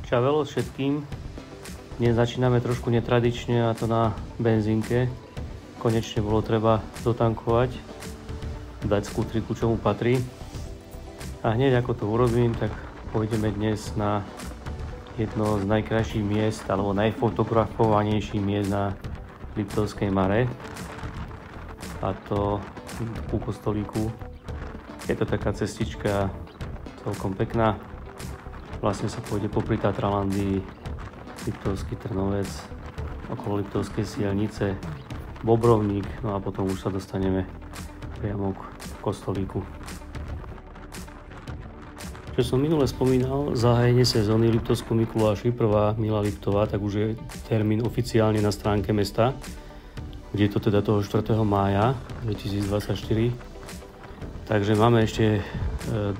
Čavelo všetkým. Dnes začíname trošku netradične, a to na benzínke. Konečne bolo treba dotankovať, dať skútriku, čo mu patrí. A hneď ako to urobím, tak pôjdeme dnes na jedno z najkrajších miest, alebo najfotografovanejších miest na Liptovskej Mare. A to ku kostolíku. Je to taká cestička celkom pekná. Vlastne sa pôjde popri Tatralandii, Liptovský Trnovec, okolo Liptovskej Sielnice, Bobrovník, no a potom už sa dostaneme priamo k kostolíku. Čo som minule spomínal, zahájenie sezóny v Liptovskom Mikuláši, prvá Mila Liptová, tak už je termín oficiálne na stránke mesta, kde je to teda toho 4. mája 2024. Takže máme ešte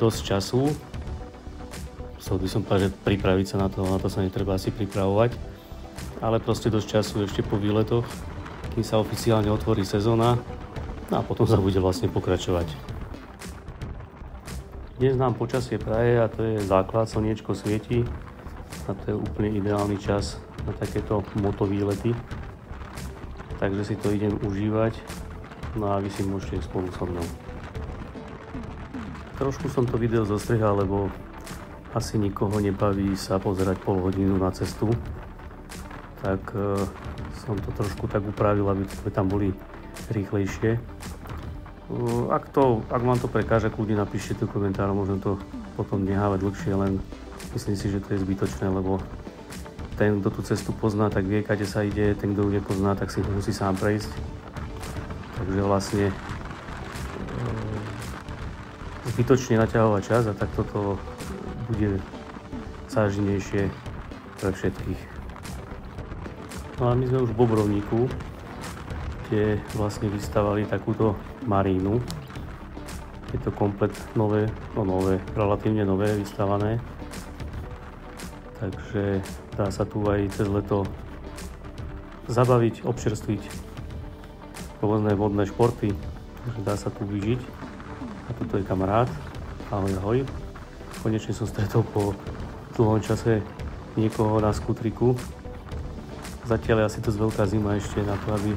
dosť času. Chcel by som povedať, že pripraviť sa na to sa netreba asi pripravovať, ale proste dosť času ešte po výletoch, kým sa oficiálne otvorí sezóna, no a potom sa bude vlastne pokračovať. Dnes nám počasie praje a to je základ, slniečko svieti a to je úplne ideálny čas na takéto motovýlety, takže si to idem užívať, no a vy si môžete spolu so mnou. Trošku som to video zostrihal, lebo asi nikoho nebaví sa pozerať pol hodinu na cestu, tak som to trošku tak upravil, aby sme tam boli rýchlejšie. Ak vám to prekáže, kľudne napíšte do komentárov, môžem to potom nehávať dlhšie, len myslím si, že to je zbytočné, lebo ten, kto tú cestu pozná, tak vie, kade sa ide, ten, kto ju nepozná, tak si musí sám prejsť. Takže vlastne zbytočne naťahovať čas a takto to bude záživnejšie pre všetkých. No a my sme už v Bobrovníku, kde vlastne vystavali takúto marínu. Je to komplet nové, relatívne nové vystavané. Takže dá sa tu aj cez leto zabaviť, občerstviť rôzne vodné športy, takže dá sa tu vyžiť. A tuto je kamarát. Ahoj, ahoj. Konečne som stretol po dlhom čase niekoho na skútriku. Zatiaľ je asi dosť veľká zima ešte na to, aby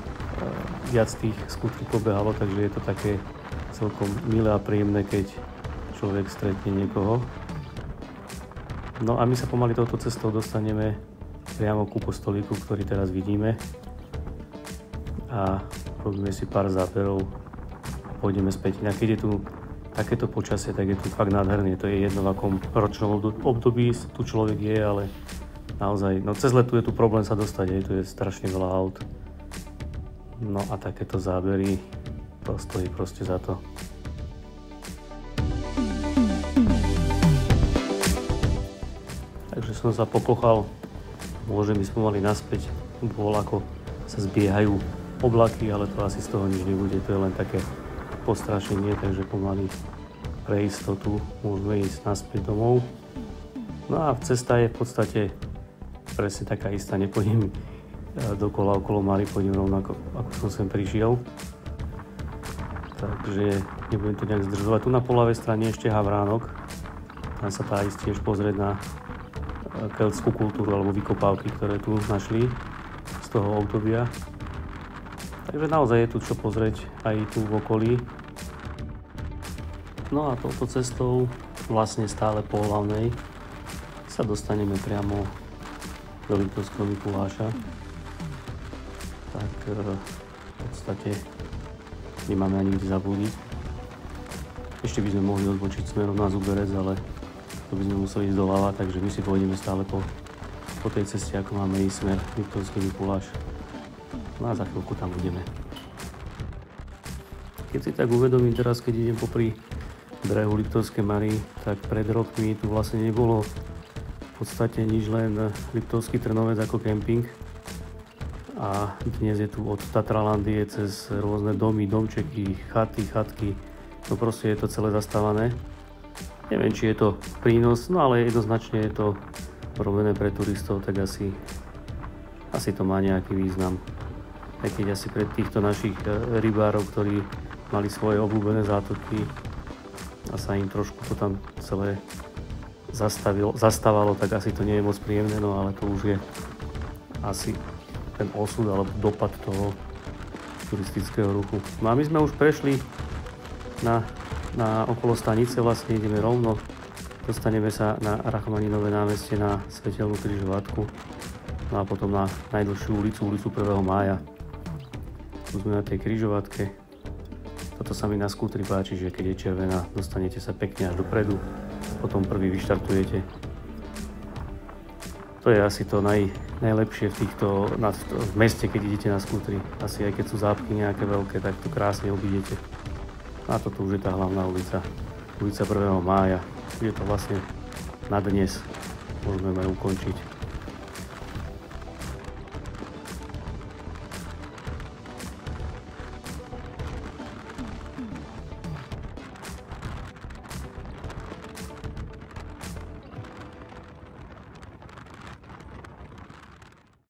viac tých skútrikov behalo, takže je to také celkom milé a príjemné, keď človek stretne niekoho. No a my sa pomaly touto cestou dostaneme priamo ku kostolíku, ktorý teraz vidíme. A robíme si pár záberov a pôjdeme späť. A keď je tu takéto počasie, tak je tu fakt nádherné. To je jedno, v akom ročnom období tu človek je, ale naozaj, no cez letu je tu problém sa dostať, tu je strašne veľa aut. No a takéto zábery, to stojí proste za to. Takže som sa pokochal, môžem ísť pomaly naspäť, bol ako sa zbiehajú oblaky, ale to asi z toho nič nebude, to je len také postrašenie, takže pomaly pre istotu môžeme ísť naspäť domov. No a cesta je v podstate presne taká istá, nepôjdem dokola okolo Mary, pôjdem rovnako ako som sem prišiel. Takže nebudem to nejak zdržovať. Tu na poľavej strane ešte Havránok, tam sa dá ísť tiež pozrieť na keltskú kultúru alebo vykopávky, ktoré tu našli z toho obdobia. Takže naozaj je tu čo pozrieť aj tu v okolí. No a touto cestou, vlastne stále po hlavnej, sa dostaneme priamo do Liptovského Mikuláša. Tak v podstate nemáme ani kde zabúdiť. Ešte by sme mohli odbočiť smerom na Zuberec, ale to by sme museli ísť doľava, takže my si pôjdeme stále po tej ceste, ako máme ísť smer Liptovský Mikuláš. No a za chvíľku tam budeme. Keď si tak uvedomím teraz, keď idem popri brehu Liptovskej Mary, tak pred rokmi tu vlastne nebolo v podstate nič, len Liptovský Trnovec ako kemping. A dnes je tu od Tatralandie cez rôzne domy, domčeky, chatky, no proste je to celé zastávané. Neviem, či je to prínos, no ale jednoznačne je to robené pre turistov, tak asi to má nejaký význam. Aj keď asi pre týchto našich rybárov, ktorí mali svoje obľúbené zátoky a sa im trošku to tam celé zastávalo, tak asi to nie je moc príjemné, no ale to už je asi ten osud alebo dopad toho turistického ruchu. No a my sme už prešli na okolo stanice, vlastne ideme rovno, dostaneme sa na Rachmaninové námestie na Svetelnú križovatku, no a potom na najdlhšiu ulicu 1. mája. Tu sme na tej križovatke. Toto sa mi na skútri páči, že keď je červená, dostanete sa pekne až dopredu, potom prvý vyštartujete. To je asi to najlepšie v meste, keď idete na skútri. Asi aj keď sú zápky nejaké veľké, tak to krásne obídete. A toto už je tá hlavná ulica 1. mája. Je to vlastne na dnes. Môžeme ju ukončiť.